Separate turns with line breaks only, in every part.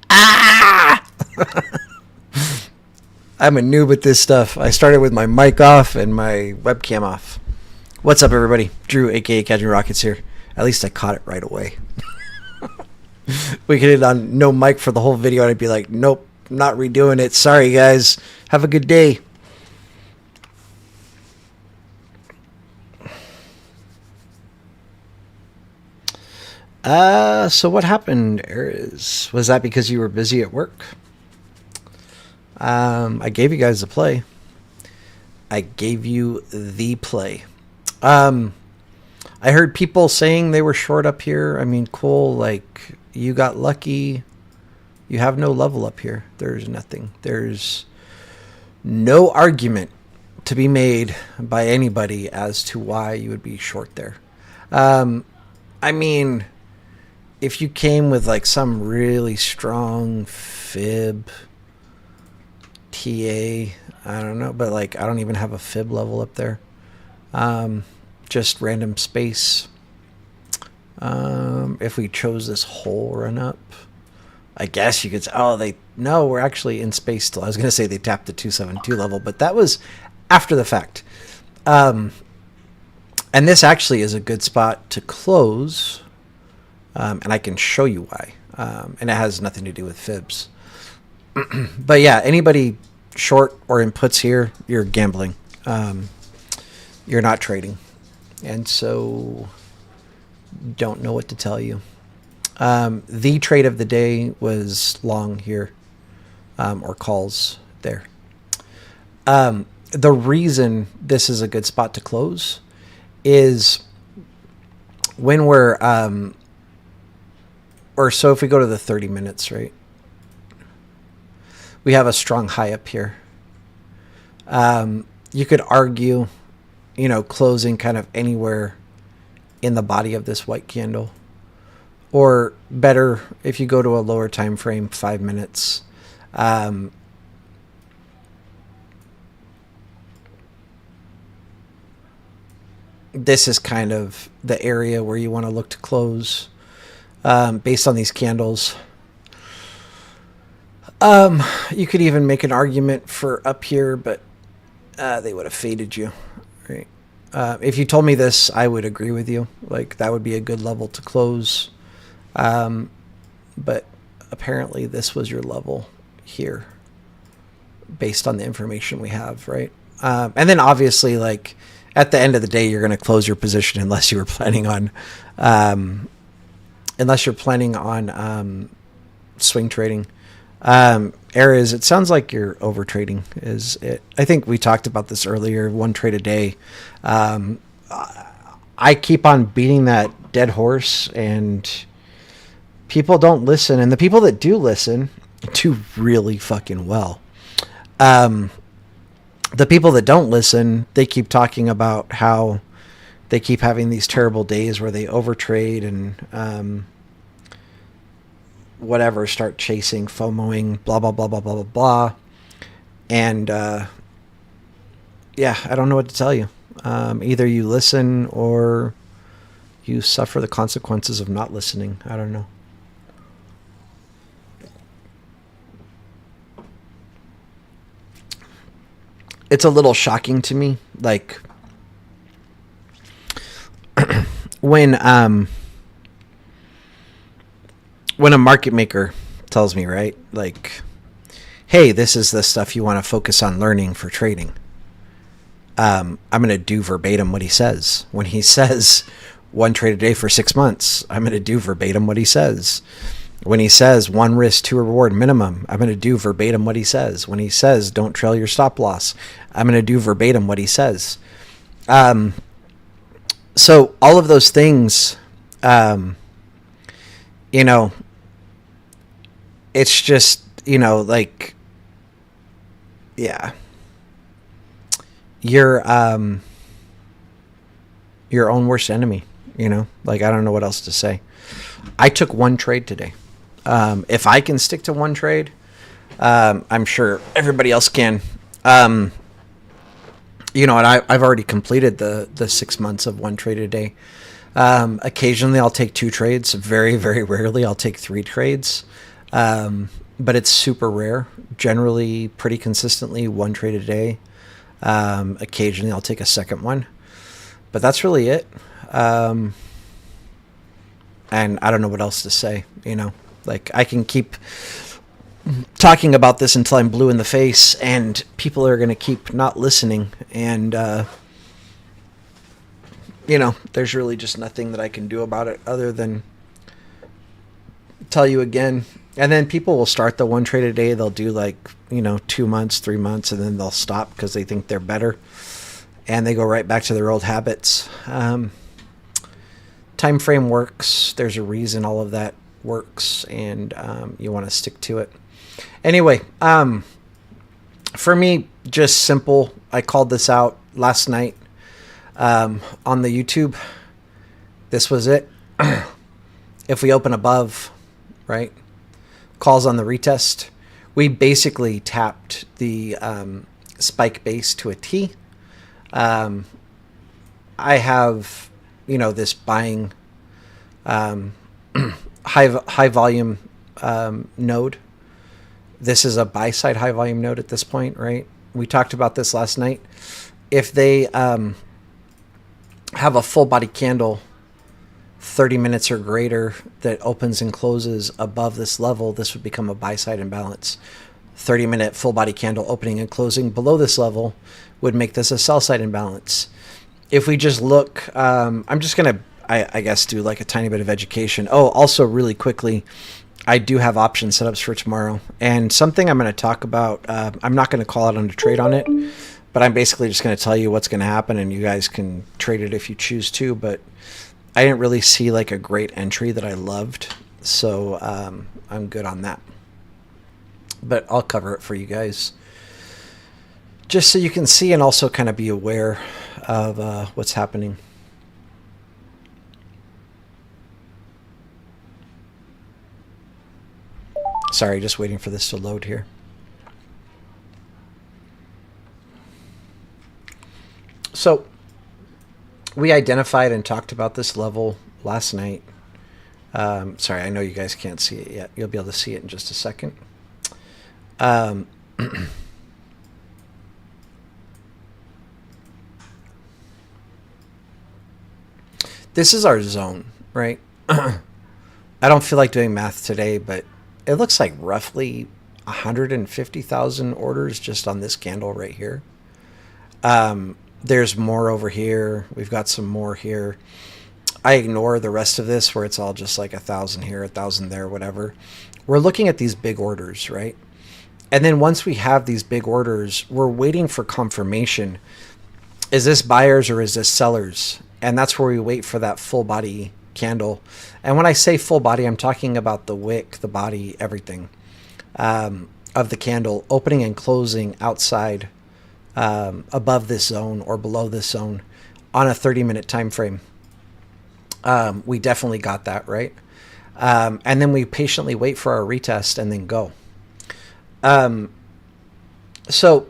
Ah! I'm a noob at this stuff. I started with my mic off and my webcam off. What's up, everybody? Drew, aka Catching Rockets here. At least I caught it right away. We could hit on no mic for the whole video, and I'd be like, nope, not redoing it. Sorry, guys. Have a good day. So what happened, Aries? Was that because you were busy at work? I gave you guys the play. I gave you the play. I heard people saying they were short up here. I mean, cool. Like, you got lucky. You have no level up here. There's nothing. There's no argument to be made by anybody as to why you would be short there. I mean, if you came with like some really strong fib, TA, I don't know, but like I don't even have a fib level up there. Just random space. If we chose this whole run up, I guess you could say, no, we're actually in space still. I was going to say they tapped the 272 level, but that was after the fact. And this actually is a good spot to close. And I can show you why. And it has nothing to do with fibs. But yeah, anybody short or in puts here, you're gambling. You're not trading. And so don't know what to tell you. The trade of the day was long here, or calls there. The reason this is a good spot to close is when we're, so if we go to the 30 minutes, right? We have a strong high up here. You could argue, closing kind of anywhere in the body of this white candle. Or better, if you go to a lower time frame, 5 minutes. This is kind of the area where you want to look to close. Based on these candles. You could even make an argument for up here, but they would have faded you. Right? If you told me this, I would agree with you. Like, that would be a good level to close. But apparently this was your level here based on the information we have, right? And then obviously, like, at the end of the day, you're going to close your position unless you were planning on... swing trading. Areas, it sounds like you're over trading. Is it? I think we talked about this earlier. One trade a day. I keep on beating that dead horse, and people don't listen. And the people that do listen do really fucking well. The people that don't listen, they keep talking about how they keep having these terrible days where they overtrade and whatever, start chasing, FOMOing, blah, blah, blah, blah, blah, blah, blah. And yeah, I don't know what to tell you. Either you listen or you suffer the consequences of not listening. I don't know. It's a little shocking to me. Like, when a market maker tells me, right, like, hey, this is the stuff you want to focus on learning for trading, I'm going to do verbatim what he says. When he says one trade a day for 6 months, I'm going to do verbatim what he says. When he says one risk, two reward minimum, I'm going to do verbatim what he says. When he says don't trail your stop loss, I'm going to do verbatim what he says. So all of those things, it's just, like, yeah, you're your own worst enemy, like, I don't know what else to say. I took one trade today. If I can stick to one trade, I'm sure everybody else can. And I've already completed the 6 months of one trade a day. Occasionally I'll take two trades. Very, very rarely I'll take three trades. But it's super rare. Generally, pretty consistently, one trade a day. Occasionally, I'll take a second one, but that's really it. And I don't know what else to say. Like I can keep talking about this until I'm blue in the face, and people are going to keep not listening. And there's really just nothing that I can do about it other than tell you again. And then people will start the one trade a day. They'll do 2 months, 3 months, and then they'll stop because they think they're better. And they go right back to their old habits. Time frame works. There's a reason all of that works, and you want to stick to it. Anyway, for me, just simple. I called this out last night on the YouTube. This was it. If we open above, right, calls on the retest, we basically tapped the spike base to a T. I have, this buying high volume node. This is a buy side high volume node at this point, right? We talked about this last night. If they have a full body candle 30 minutes or greater that opens and closes above this level, this would become a buy side imbalance. 30-minute full body candle opening and closing below this level would make this a sell side imbalance. If we just look, I'm just going to, I guess, do like a tiny bit of education. Oh, also really quickly, I do have option setups for tomorrow, and something I'm going to talk about. I'm not going to call out on a trade on it, but I'm basically just going to tell you what's going to happen, and you guys can trade it if you choose to. But I didn't really see like a great entry that I loved, so I'm good on that. But I'll cover it for you guys, just so you can see and also kind of be aware of what's happening. Sorry, just waiting for this to load here. So we identified and talked about this level last night. Sorry, I know you guys can't see it yet. You'll be able to see it in just a second. This is our zone, right? I don't feel like doing math today, but it looks like roughly 150,000 orders just on this candle right here. There's more over here. We've got some more here. I ignore the rest of this where it's all just like 1,000 here, 1,000 there, whatever. We're looking at these big orders, right? And then once we have these big orders, we're waiting for confirmation. Is this buyers or is this sellers? And that's where we wait for that full body candle. And when I say full body, I'm talking about the wick, the body, everything of the candle opening and closing outside above this zone or below this zone on a 30-minute time frame. We definitely got that, right? And then we patiently wait for our retest and then go. So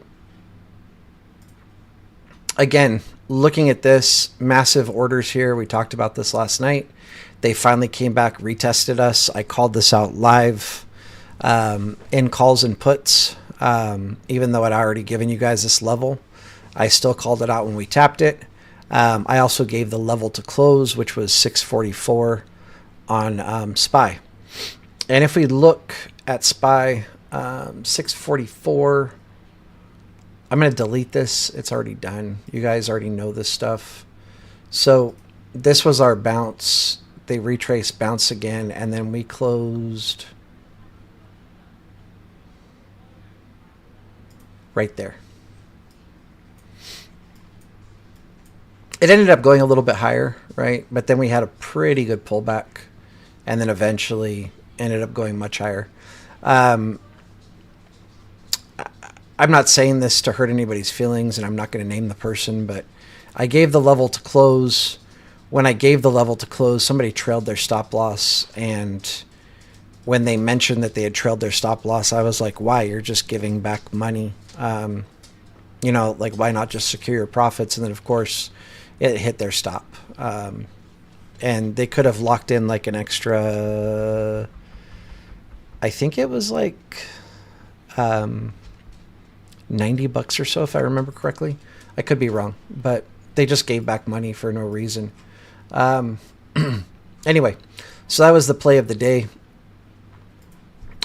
again, looking at this, massive orders here. We talked about this last night. They finally came back, retested us. I called this out live in calls and puts. Even though I'd already given you guys this level, I still called it out when we tapped it. I also gave the level to close, which was 644 on SPY. And if we look at SPY, 644, I'm going to delete this. It's already done. You guys already know this stuff. So this was our bounce. They retraced, bounce again, and then we closed right there. It ended up going a little bit higher, right? But then we had a pretty good pullback, and then eventually ended up going much higher. I'm not saying this to hurt anybody's feelings, and I'm not going to name the person, but I gave the level to close. When I gave the level to close, somebody trailed their stop loss, and when they mentioned that they had trailed their stop loss, I was like, why? You're just giving back money. Like, why not just secure your profits? And then, of course, it hit their stop. And they could have locked in like an extra, I think it was like $90 or so, if I remember correctly. I could be wrong, but they just gave back money for no reason. Anyway, so that was the play of the day.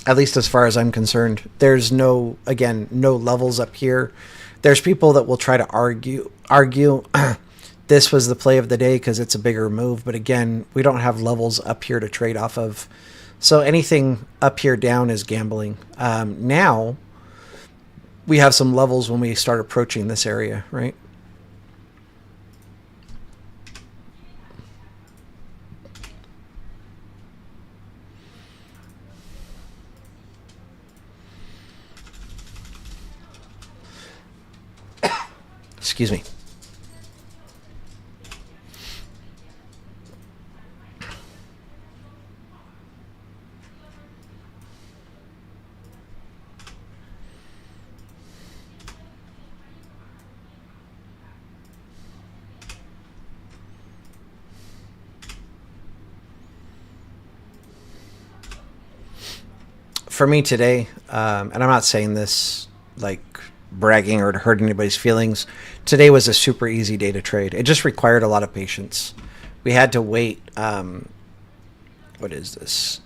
At least as far as I'm concerned. There's no levels up here. There's people that will try to argue this was the play of the day because it's a bigger move. But again, we don't have levels up here to trade off of. So anything up here down is gambling. Now we have some levels when we start approaching this area, right? Excuse me. For me today, and I'm not saying this like bragging or to hurt anybody's feelings, today was a super easy day to trade. It just required a lot of patience. We had to wait. What is this?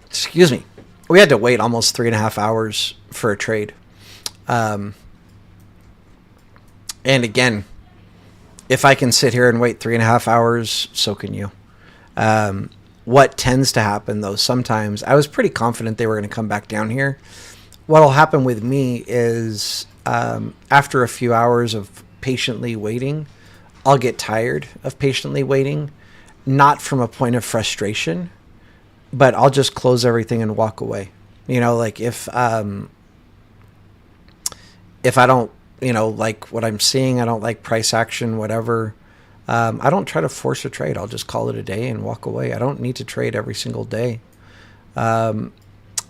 Excuse me. We had to wait almost 3.5 hours for a trade. And again, if I can sit here and wait 3.5 hours, so can you. What tends to happen, though, sometimes, I was pretty confident they were going to come back down here. What will happen with me is after a few hours of patiently waiting, I'll get tired of patiently waiting, not from a point of frustration, but I'll just close everything and walk away. You know, like if I don't, like what I'm seeing, I don't like price action, whatever. I don't try to force a trade. I'll just call it a day and walk away. I don't need to trade every single day. I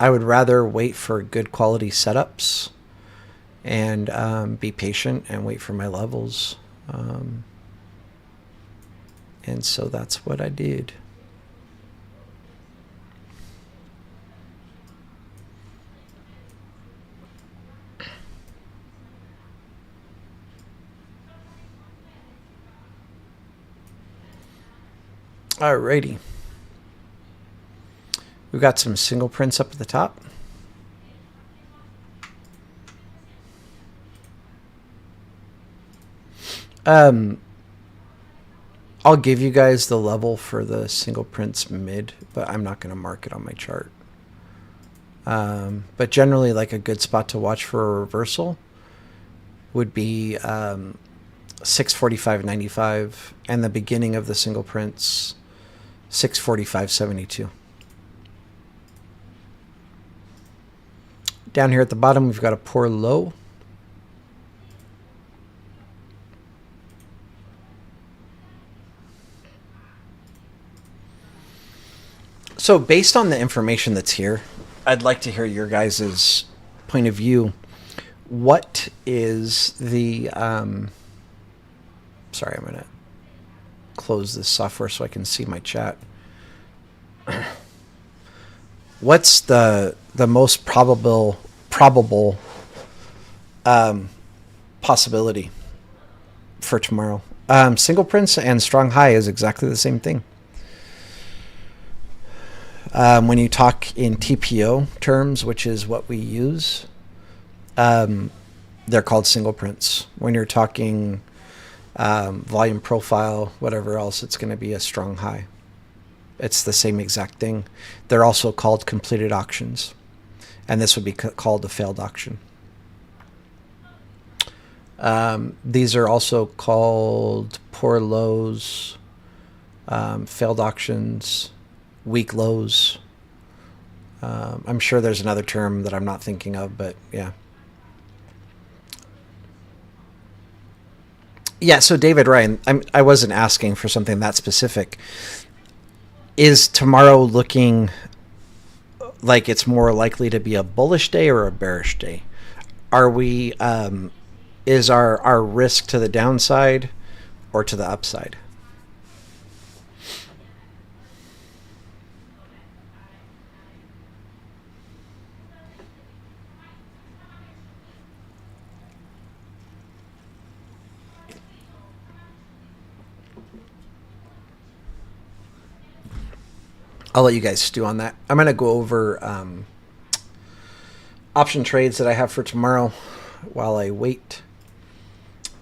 would rather wait for good quality setups and be patient and wait for my levels. And so that's what I did. Alrighty. We've got some single prints up at the top. I'll give you guys the level for the single prints mid, but I'm not going to mark it on my chart. But generally, like a good spot to watch for a reversal would be 645.95 and the beginning of the single prints 645.72. Down here at the bottom, we've got a poor low. So based on the information that's here, I'd like to hear your guys' point of view. What is the... sorry, I'm going to close this software so I can see my chat. What's the most probable possibility for tomorrow? Single prints and strong high is exactly the same thing. When you talk in TPO terms, which is what we use, they're called single prints. When you're talking volume profile, whatever else, it's going to be a strong high. It's the same exact thing. They're also called completed auctions, and this would be called a failed auction. These are also called poor lows, failed auctions, weak lows. I'm sure there's another term that I'm not thinking of, but yeah. Yeah, so David Ryan, I wasn't asking for something that specific. Is tomorrow looking like it's more likely to be a bullish day or a bearish day? Are we is our risk to the downside or to the upside. I'll let you guys stew on that. I'm going to go over option trades that I have for tomorrow while I wait.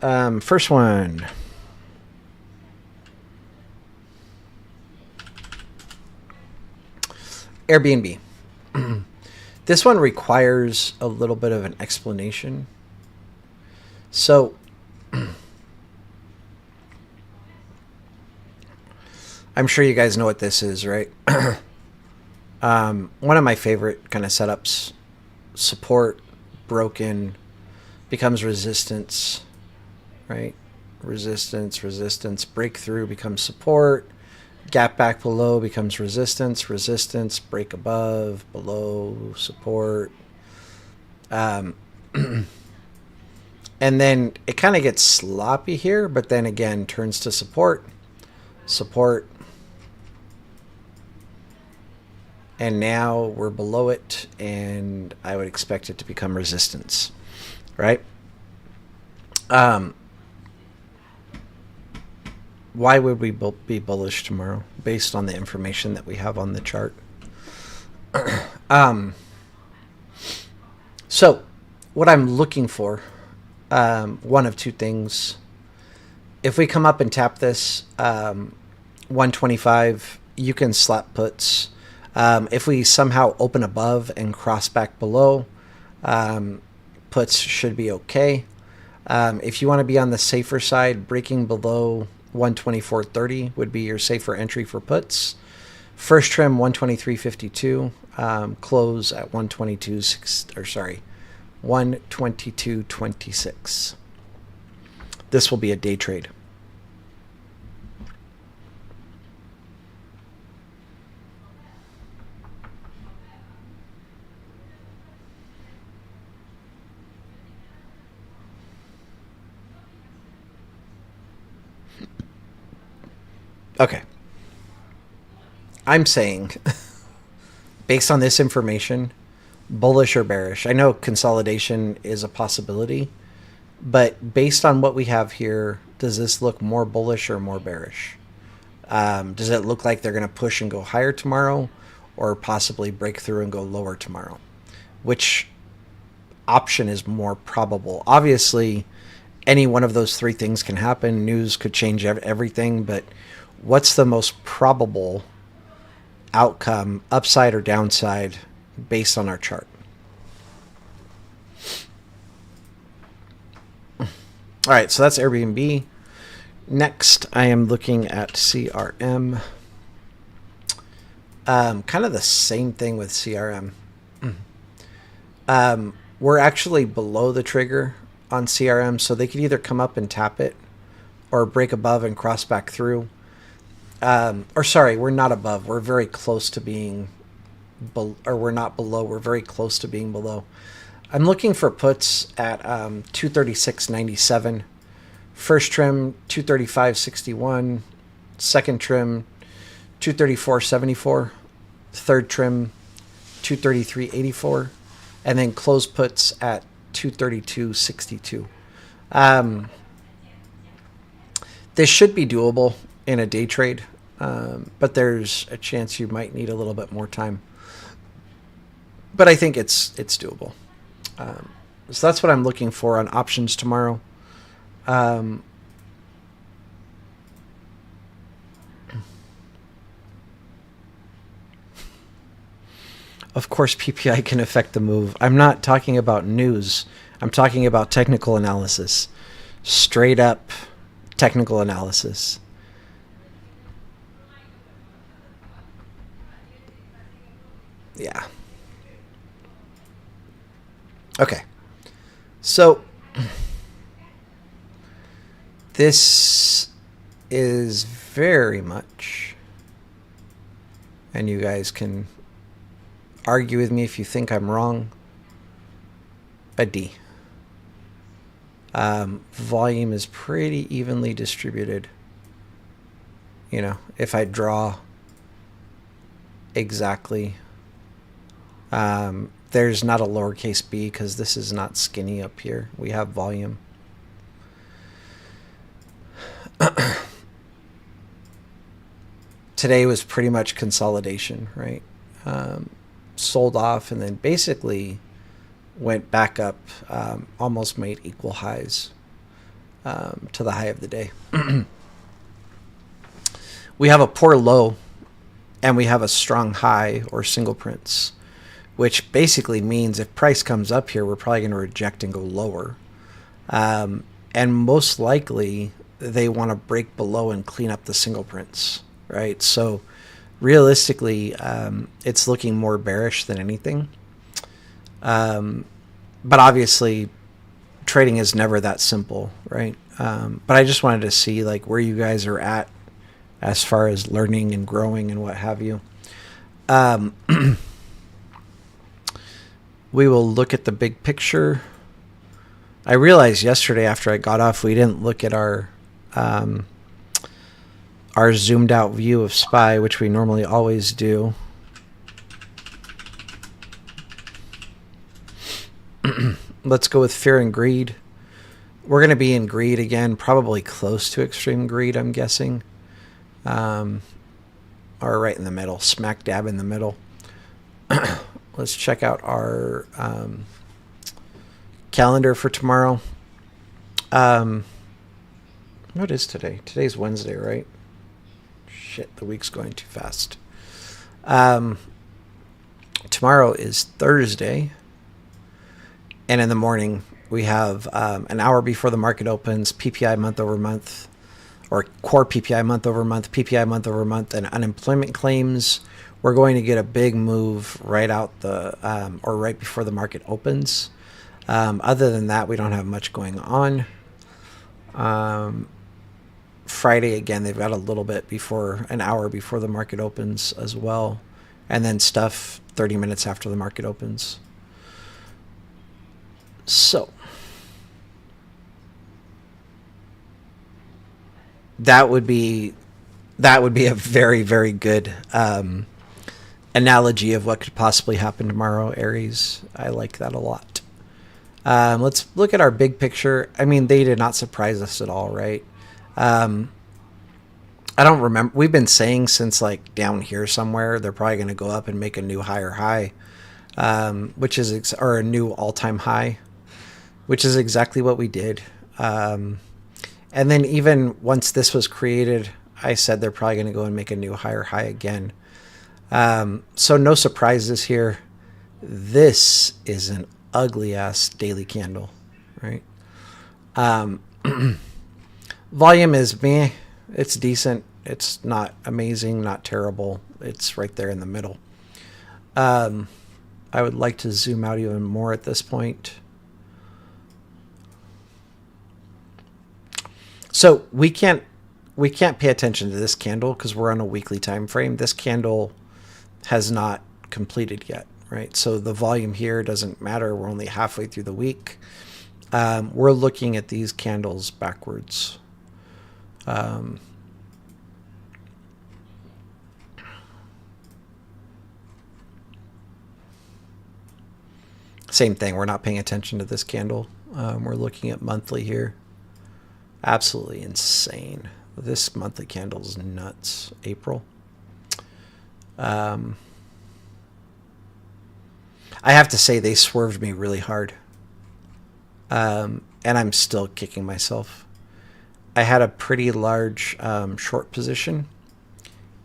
First one. Airbnb. This one requires a little bit of an explanation. So I'm sure you guys know what this is, right? One of my favorite kind of setups: support, broken, becomes resistance, right? Resistance, breakthrough becomes support, gap back below becomes resistance, break above, below, support. And then it kind of gets sloppy here, but then again turns to support, and now we're below it, and I would expect it to become resistance, right? Why would we be bullish tomorrow based on the information that we have on the chart? So what I'm looking for, one of two things. If we come up and tap this 125, you can slap puts. If we somehow open above and cross back below, puts should be okay. If you want to be on the safer side, breaking below 124.30 would be your safer entry for puts. First trim 123.52, close at 122.26. This will be a day trade. Okay. I'm saying, based on this information, bullish or bearish. I know consolidation is a possibility, but based on what we have here, does this look more bullish or more bearish? Does it look like they're going to push and go higher tomorrow, or possibly break through and go lower tomorrow? Which option is more probable? Obviously, any one of those three things can happen. News could change everything, but what's the most probable outcome, upside or downside, based on our chart? All right, so that's Airbnb. Next, I am looking at CRM. Kind of the same thing with CRM. We're actually below the trigger on CRM, so they could either come up and tap it or break above and cross back through. Or sorry, we're not above. We're very close to being, or we're not below. We're very close to being below. I'm looking for puts at 236.97. First trim 235.61. Second trim 234.74. Third trim 233.84. And then close puts at 232.62. This should be doable in a day trade, but there's a chance you might need a little bit more time. But I think it's doable. So that's what I'm looking for on options tomorrow. Of course, PPI can affect the move. I'm not talking about news. I'm talking about technical analysis. Straight up technical analysis. Yeah. Okay. So this is very much, and you guys can argue with me if you think I'm wrong, a D. Volume is pretty evenly distributed. You know, if I draw exactly, there's not a lowercase b because this is not skinny up here. We have volume. Today was pretty much consolidation, right? Sold off and then basically went back up, almost made equal highs to the high of the day. We have a poor low and we have a strong high or single prints, which basically means if price comes up here, we're probably going to reject and go lower. And most likely they want to break below and clean up the single prints, right? So realistically, it's looking more bearish than anything. But obviously trading is never that simple, right? But I just wanted to see like where you guys are at as far as learning and growing and what have you. We will look at the big picture. I realized yesterday after I got off, we didn't look at our zoomed out view of SPY, which we normally always do. Let's go with fear and greed. We're going to be in greed again, probably close to extreme greed, I'm guessing. Or right in the middle, smack dab in the middle. Let's check out our calendar for tomorrow. What is today? Today's Wednesday, right? Shit, the week's going too fast. Tomorrow is Thursday. And in the morning, we have an hour before the market opens, PPI month over month, or core PPI month over month, PPI month over month, and unemployment claims. We're going to get a big move right out the, or right before the market opens. Other than that, we don't have much going on. Friday, again, they've got a little bit before, an hour before the market opens as well. And then stuff 30 minutes after the market opens. So that would be a very, very good analogy of what could possibly happen tomorrow, Aries. I like that a lot. Let's look at our big picture. I mean, they did not surprise us at all, right? I don't remember. We've been saying since like down here somewhere, they're probably going to go up and make a new higher high, which is, or a new all-time high, which is exactly what we did. And then even once this was created, I said they're probably going to go and make a new higher high again. So no surprises here. This is an ugly ass daily candle, right? Volume is meh. It's decent. It's not amazing, not terrible. It's right there in the middle. I would like to zoom out even more at this point. So we can't pay attention to this candle because we're on a weekly time frame. This candle has not completed yet, right? So the volume here doesn't matter. We're only halfway through the week. We're looking at these candles backwards. Same thing. We're not paying attention to this candle. We're looking at monthly here. Absolutely insane. This monthly candle is nuts. April. I have to say they swerved me really hard. And I'm still kicking myself. I had a pretty large short position.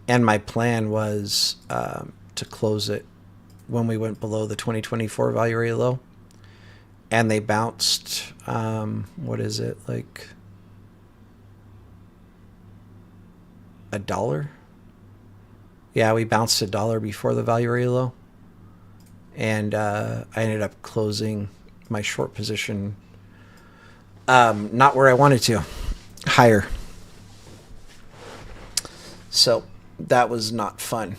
And my plan was to close it when we went below the 2024 value area low. And they bounced, what is it, like $1? Yeah, we bounced $1 before the value area low. And I ended up closing my short position not where I wanted to, higher. So that was not fun.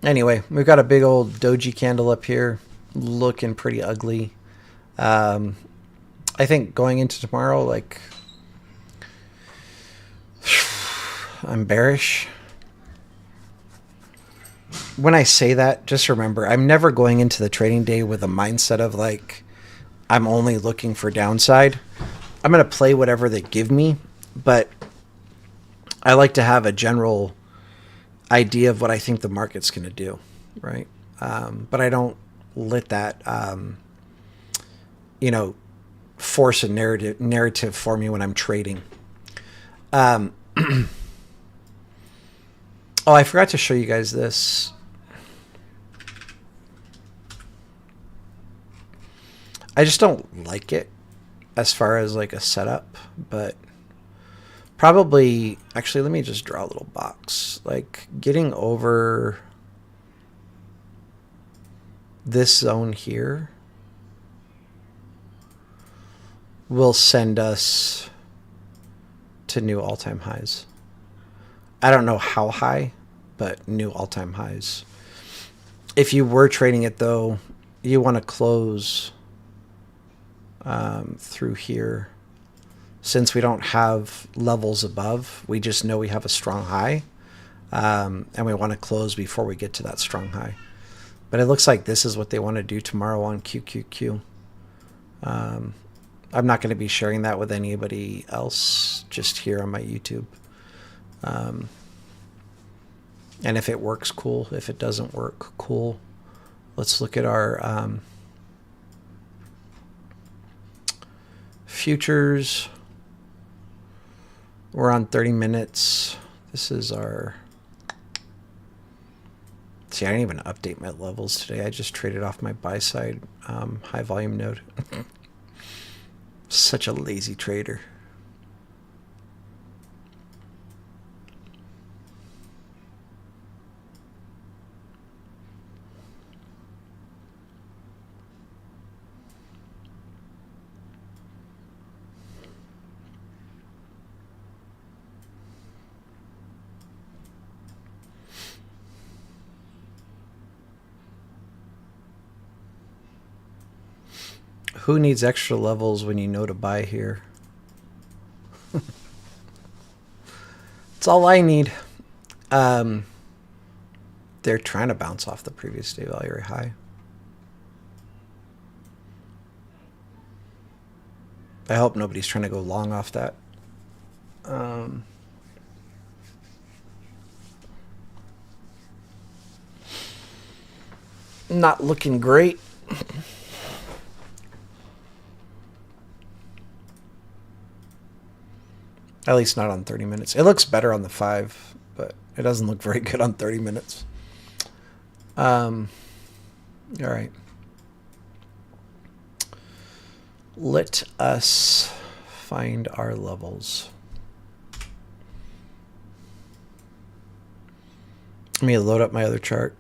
Anyway, we've got a big old doji candle up here, looking pretty ugly. Um, I think going into tomorrow, like, I'm bearish. When I say that, just remember, I'm never going into the trading day with a mindset of like, I'm only looking for downside. I'm going to play whatever they give me, but I like to have a general idea of what I think the market's going to do, right? But I don't let that, you know, force a narrative for me when I'm trading. Oh, I forgot to show you guys this. I just don't like it as far as like a setup, but probably, actually, let me just draw a little box. Like getting over this zone here will send us to new all-time highs. I don't know how high, but new all-time highs. If you were trading it though, you want to close through here. Since we don't have levels above, we just know we have a strong high, and we want to close before we get to that strong high. But it looks like this is what they want to do tomorrow on QQQ. I'm not going to be sharing that with anybody else, just here on my YouTube. And if it works, cool. If it doesn't work, cool. Let's look at our futures. We're on 30 minutes. This is our... See, I didn't even update my levels today. I just traded off my buy side high volume node. Such a lazy trader. Who needs extra levels when you know to buy here? It's all I need. They're trying to bounce off the previous day value high. I hope nobody's trying to go long off that. Not looking great. At least not on 30 minutes. It looks better on the 5, but it doesn't look very good on 30 minutes. All right. Let us find our levels. Let me load up my other chart.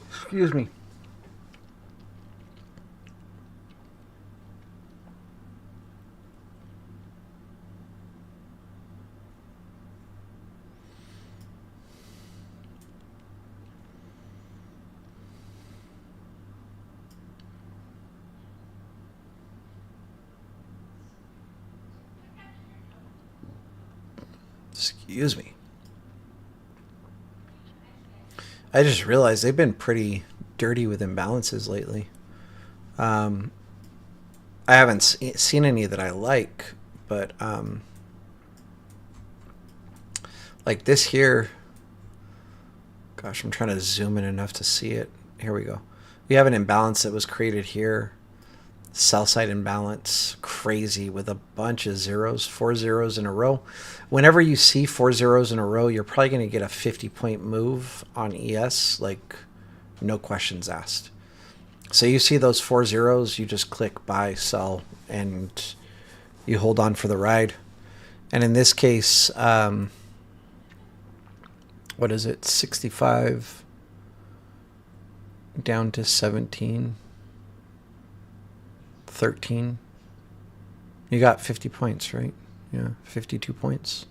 Excuse me. Excuse me. I just realized they've been pretty dirty with imbalances lately. Um, I haven't seen any that I but like this here. Gosh, I'm trying to zoom in enough to see it. Here we go. We have an imbalance that was created here. Sell side imbalance, crazy, with a bunch of zeros, 4 zeros in a row. Whenever you see 4 zeros in a row, you're probably going to get a 50-point move on ES, like no questions asked. So you see those 4 zeros, you just click buy, sell, and you hold on for the ride. And in this case, what is it, 65 down to 17, 13. You got 50 points, right? Yeah, 52 points.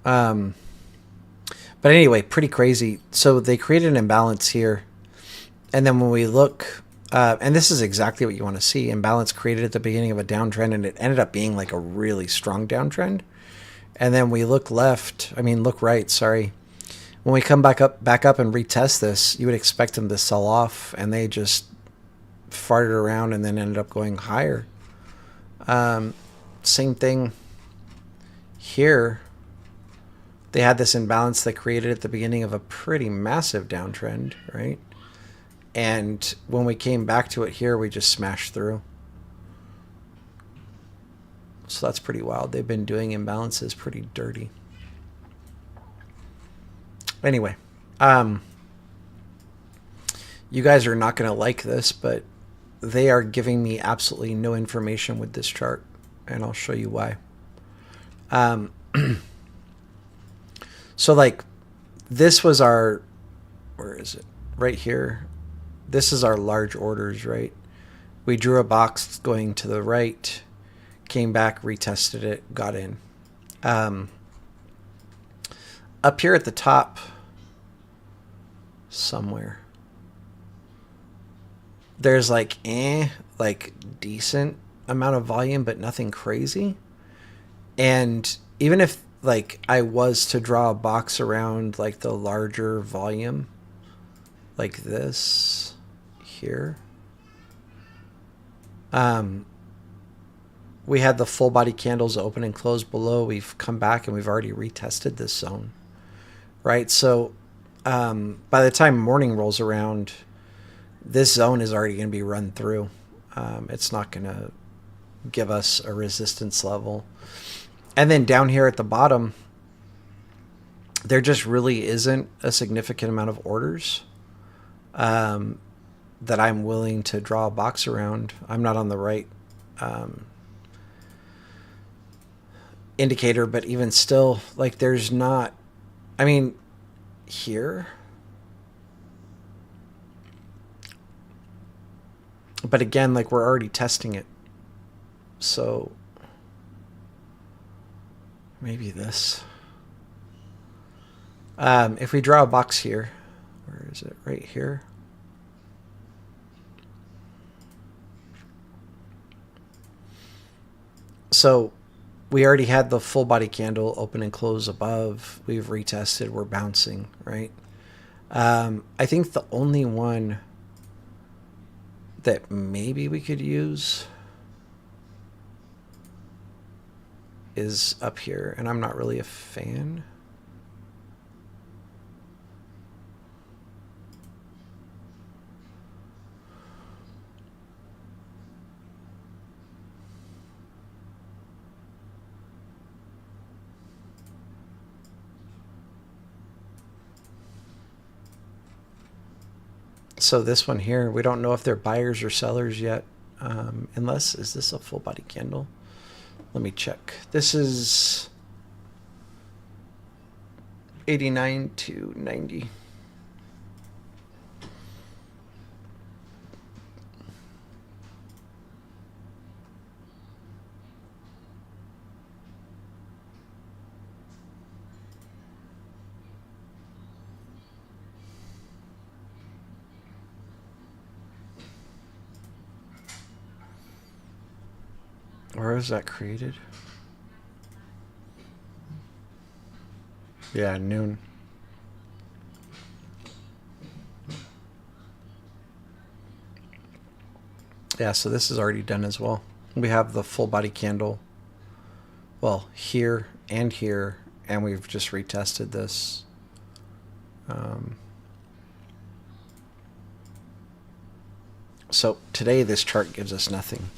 But anyway, pretty crazy. So they created an imbalance here. And then when we look, and this is exactly what you want to see, imbalance created at the beginning of a downtrend, and it ended up being like a really strong downtrend. And then we look look right, sorry. When we come back up and retest this, you would expect them to sell off, and they just farted around and then ended up going higher. Same thing here. They had this imbalance that created at the beginning of a pretty massive downtrend, right? And when we came back to it here, we just smashed through. So that's pretty wild. They've been doing imbalances pretty dirty. Anyway, you guys are not going to like this, but they are giving me absolutely no information with this chart, and I'll show you why. So like this was our, where is it? Right here. This is our large orders, right? We drew a box going to the right, came back, retested it, got in. Up here at the top somewhere, there's like decent amount of volume, but nothing crazy. And even if like I was to draw a box around like the larger volume, like this here, we had the full body candles open and close below. We've come back and we've already retested this zone, right? So by the time morning rolls around, this zone is already going to be run through. It's not going to give us a resistance level. And then down here at the bottom, there just really isn't a significant amount of orders that I'm willing to draw a box around. I'm not on the right indicator, but even still, like there's not, I mean, here. But again, like we're already testing it. So maybe this. If we draw a box here, where is it? Right here. So we already had the full body candle open and close above. We've retested. We're bouncing, right? I think the only one that maybe we could use is up here, and I'm not really a fan. So this one here, we don't know if they're buyers or sellers yet. Unless, is this a full body candle? Let me check. This is 89 to 90. Where is that created? Yeah, noon. Yeah, so this is already done as well. We have the full body candle, well, here, and we've just retested this. So today this chart gives us nothing.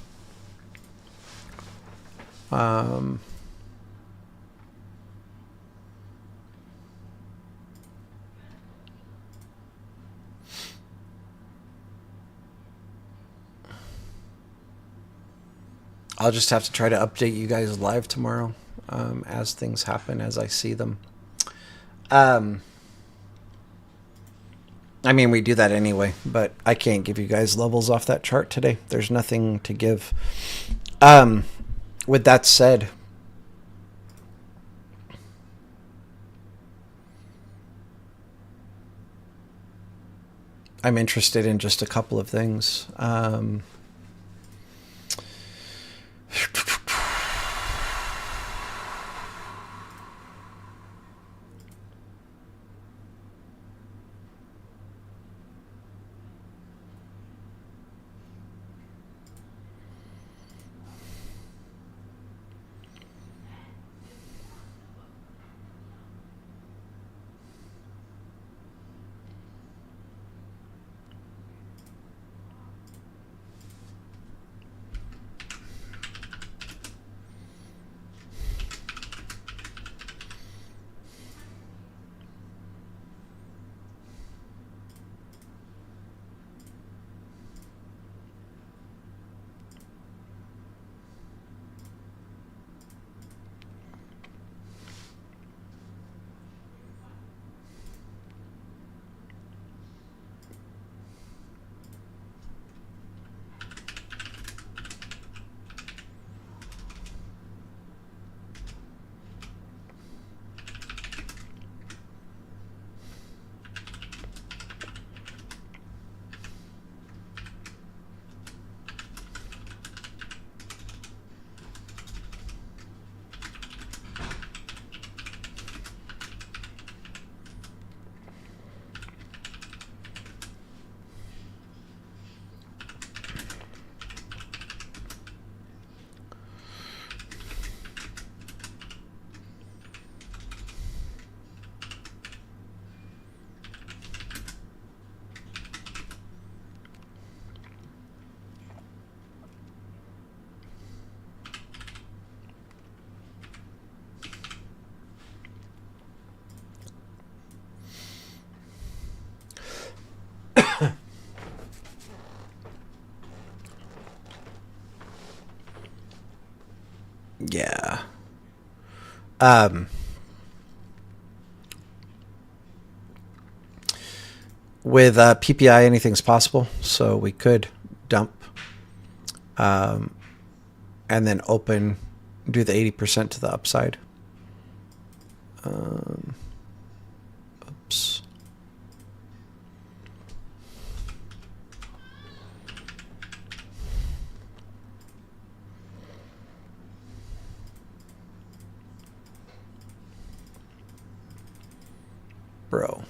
I'll just have to try to update you guys live tomorrow as things happen, as I see them. I mean, we do that anyway, but I can't give you guys levels off that chart today. There's nothing to give. With that said, I'm interested in just a couple of things. Yeah. With PPI, anything's possible. So we could dump and then open, do the 80% to the upside. Oops. Bro.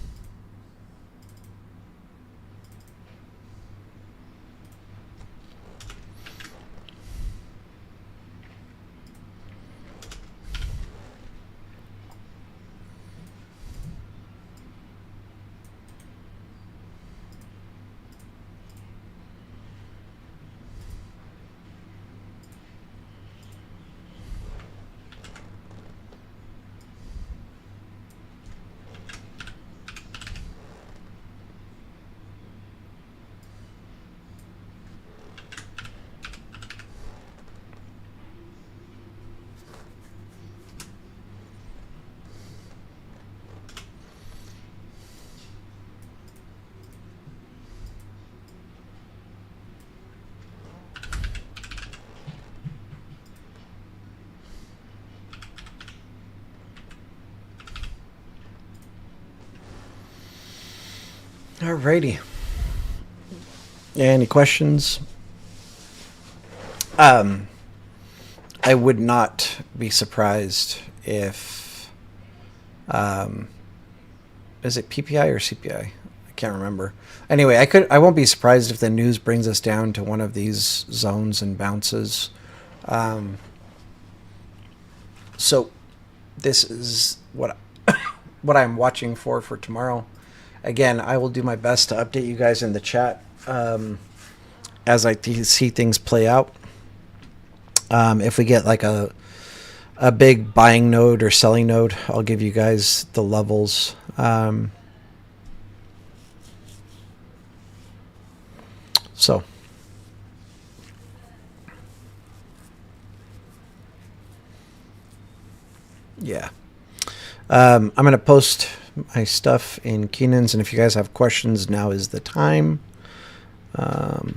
Alrighty. Any questions? I would not be surprised if, is it PPI or CPI? I can't remember. Anyway, I won't be surprised if the news brings us down to one of these zones and bounces. Um, so this is what I'm watching for tomorrow. Again, I will do my best to update you guys in the chat as I see things play out. If we get like a big buying node or selling node, I'll give you guys the levels. So yeah, I'm gonna post my stuff in Keenan's, and if you guys have questions, now is the time. Um,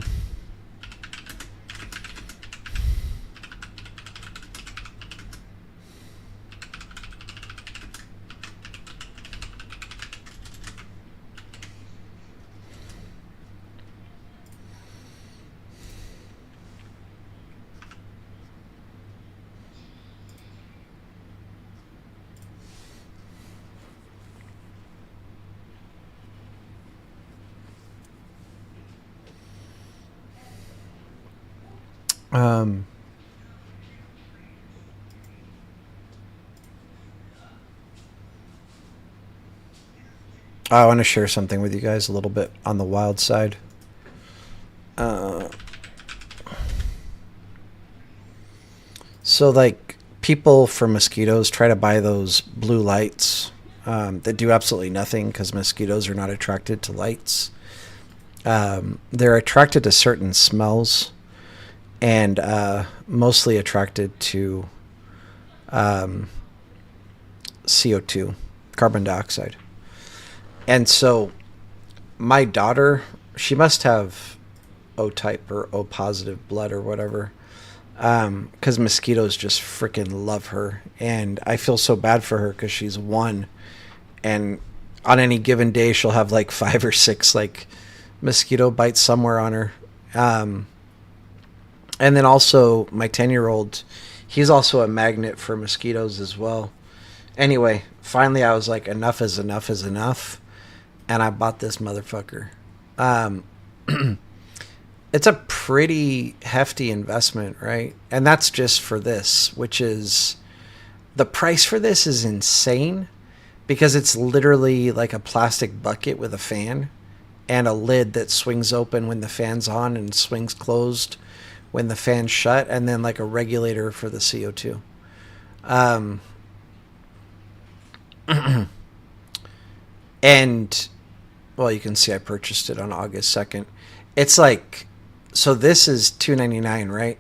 um, I want to share something with you guys a little bit on the wild side. So like people for mosquitoes try to buy those blue lights that do absolutely nothing because mosquitoes are not attracted to lights. They're attracted to certain smells and mostly attracted to CO2, carbon dioxide. And so my daughter, she must have O type or O positive blood or whatever, because mosquitoes just freaking love her. And I feel so bad for her because she's one. And on any given day, she'll have like 5 or 6 like mosquito bites somewhere on her. And then also my 10-year-old, he's also a magnet for mosquitoes as well. Anyway, finally I was like, enough is enough is enough. And I bought this motherfucker. It's a pretty hefty investment, right? And that's just for this, which is, the price for this is insane because it's literally like a plastic bucket with a fan and a lid that swings open when the fan's on and swings closed when the fan's shut, and then like a regulator for the CO2. And well, you can see I purchased it on August 2nd. It's like, so this is $2.99, right?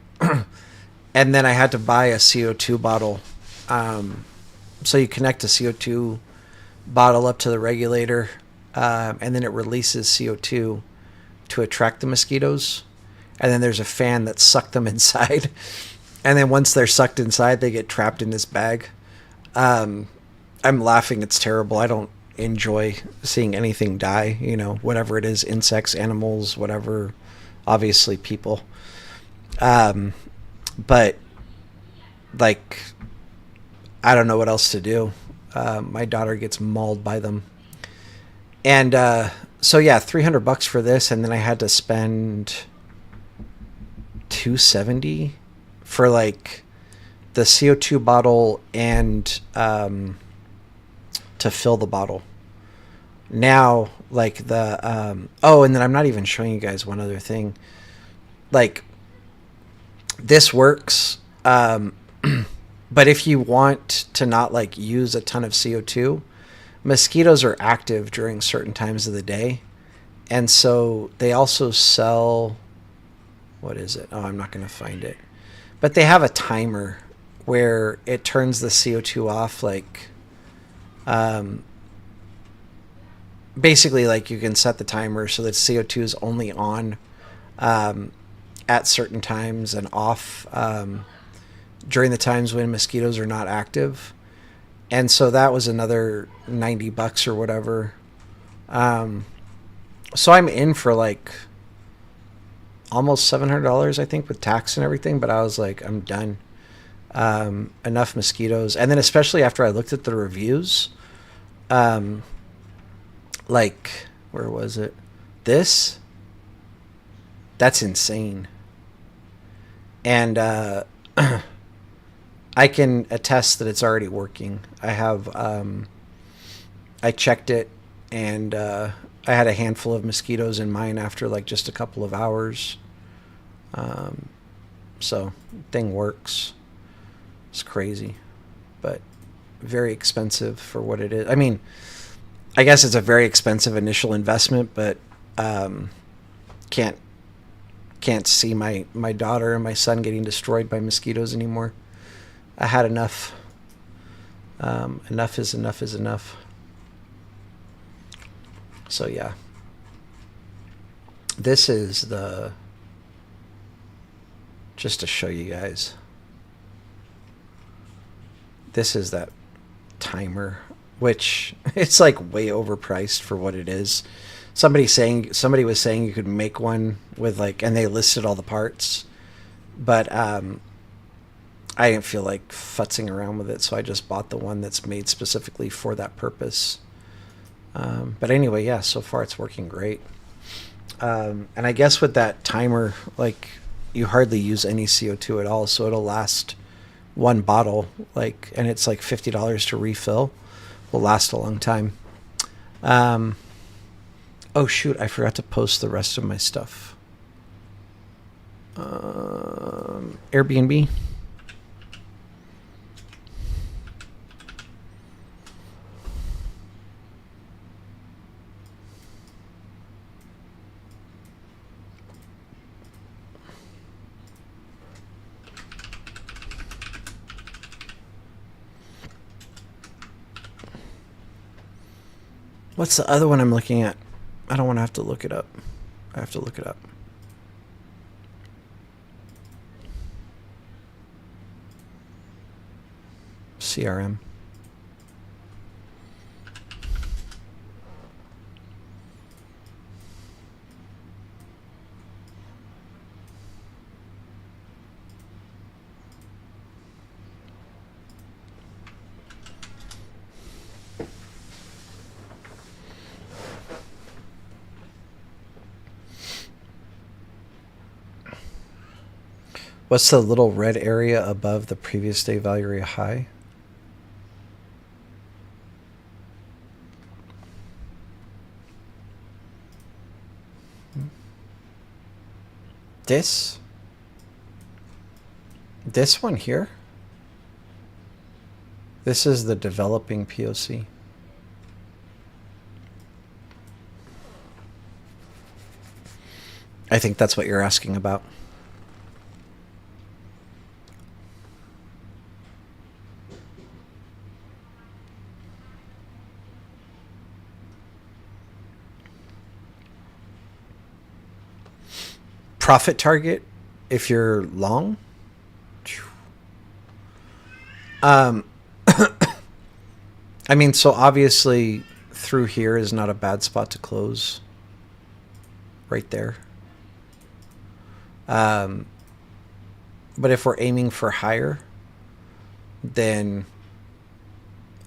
And then I had to buy a CO2 bottle. So you connect a CO2 bottle up to the regulator, and then it releases CO2 to attract the mosquitoes. And then there's a fan that sucked them inside. And then once they're sucked inside, they get trapped in this bag. I'm laughing. It's terrible. I don't enjoy seeing anything die, you know, whatever it is, insects, animals, whatever, obviously people. But like, I don't know what else to do. My daughter gets mauled by them. And so yeah, $300 for this, and then I had to spend $270 for like the CO2 bottle and to fill the bottle. Now, like the oh, and then I'm not even showing you guys one other thing. Like, this works, but if you want to not like use a ton of CO2, mosquitoes are active during certain times of the day, and so they also sell, what is it? Oh, I'm not going to find it. But they have a timer where it turns the CO2 off, like, basically, like, you can set the timer so that CO2 is only on at certain times and off during the times when mosquitoes are not active. And so that was another $90 or whatever. So I'm in for like almost $700, I think, with tax and everything. But I was like, I'm done. enough mosquitoes. And then especially after I looked at the reviews, um, like, where was it? This, that's insane. And I can attest that it's already working. I checked it, and I had a handful of mosquitoes in mine after like just a couple of hours. Um, so thing works. It's crazy, but very expensive for what it is. I mean, I guess it's a very expensive initial investment, but um, can't can't see my daughter and my son getting destroyed by mosquitoes anymore. I had enough. Enough is enough is enough. So yeah, this is the, just to show you guys. This is that timer, which it's like way overpriced for what it is. Somebody was saying you could make one with like, and they listed all the parts, but I didn't feel like futzing around with it, so I just bought the one that's made specifically for that purpose. But anyway, yeah, so far it's working great. And I guess with that timer, like, you hardly use any CO2 at all, so it'll last one bottle, like, and it's like $50 to refill. Will last a long time. Um, oh shoot, I forgot to post the rest of my stuff. Airbnb. What's the other one I'm looking at? I don't want to have to look it up. I have to look it up. CRM. What's the little red area above the previous day value area high? This? This one here? This is the developing POC. I think that's what you're asking about. Profit target if you're long. Um, I mean, so obviously through here is not a bad spot to close. Right there. Um, but if we're aiming for higher, then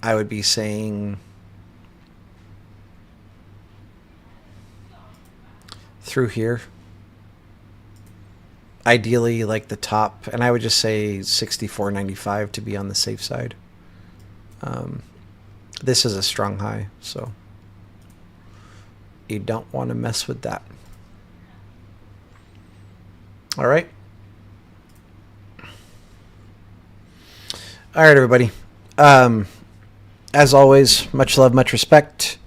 I would be saying through here. Ideally, like the top, and I would just say 64.95 to be on the safe side. This is a strong high, so you don't want to mess with that. All right. All right, everybody. As always, much love, much respect.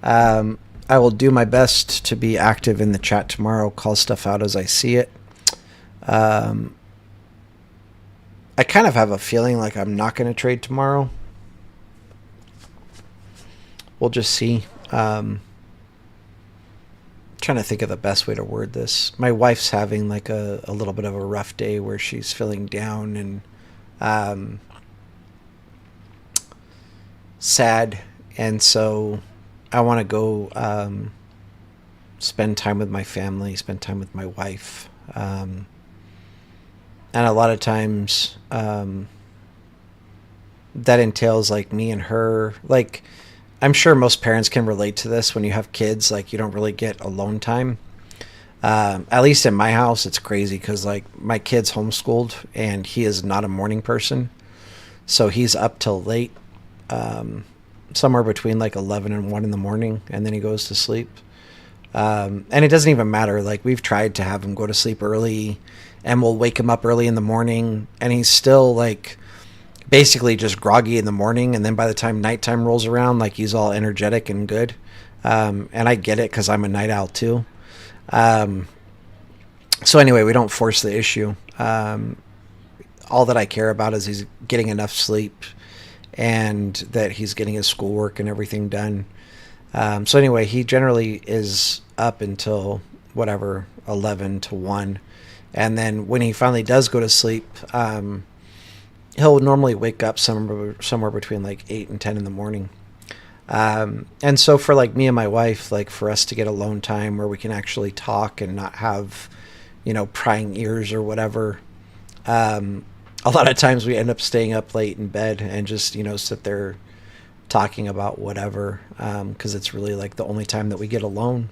I will do my best to be active in the chat tomorrow, call stuff out as I see it. I kind of have a feeling like I'm not going to trade tomorrow. We'll just see. Trying to think of the best way to word this. My wife's having like a little bit of a rough day where she's feeling down and sad. And so I want to go spend time with my family, spend time with my wife. And a lot of times, that entails like me and her. Like, I'm sure most parents can relate to this. When you have kids, like, you don't really get alone time. At least in my house, it's crazy because like my kid's homeschooled and he is not a morning person, so he's up till late, somewhere between like 11 and 1 in the morning, and then he goes to sleep. And it doesn't even matter. Like, we've tried to have him go to sleep early, and we'll wake him up early in the morning, and he's still like basically just groggy in the morning, and then by the time nighttime rolls around, like, he's all energetic and good. And I get it because I'm a night owl too. Um, so anyway, we don't force the issue. All that I care about is he's getting enough sleep and that he's getting his schoolwork and everything done. So anyway, he generally is up until whatever 11 to 1, and then when he finally does go to sleep, he'll normally wake up somewhere between like 8 and 10 in the morning. And so for like me and my wife, like for us to get alone time where we can actually talk and not have, prying ears or whatever. A lot of times we end up staying up late in bed and just, sit there talking about whatever. 'Cause it's really like the only time that we get alone.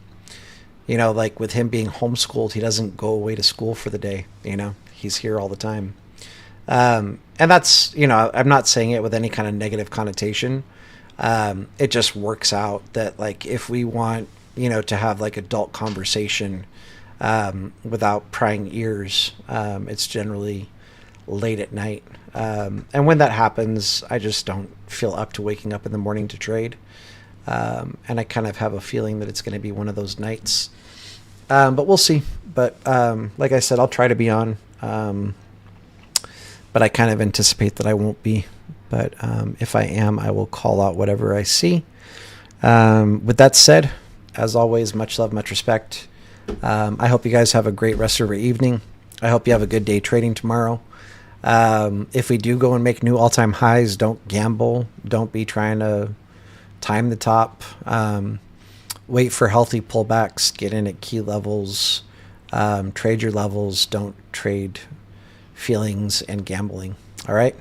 Like with him being homeschooled, he doesn't go away to school for the day, he's here all the time. And that's, I'm not saying it with any kind of negative connotation. It just works out that like if we want, to have like adult conversation, without prying ears, it's generally late at night. And when that happens, I just don't feel up to waking up in the morning to trade. And I kind of have a feeling that it's going to be one of those nights. But we'll see. But like I said, I'll try to be on. But I kind of anticipate that I won't be. But if I am, I will call out whatever I see. With that said, as always, much love, much respect. I hope you guys have a great rest of your evening. I hope you have a good day trading tomorrow. If we do go and make new all-time highs, don't gamble. Don't be trying to time the top. Wait for healthy pullbacks. Get in at key levels. Trade your levels. Don't trade feelings and gambling. All right.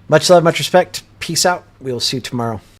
Much love, much respect. Peace out. We will see you tomorrow.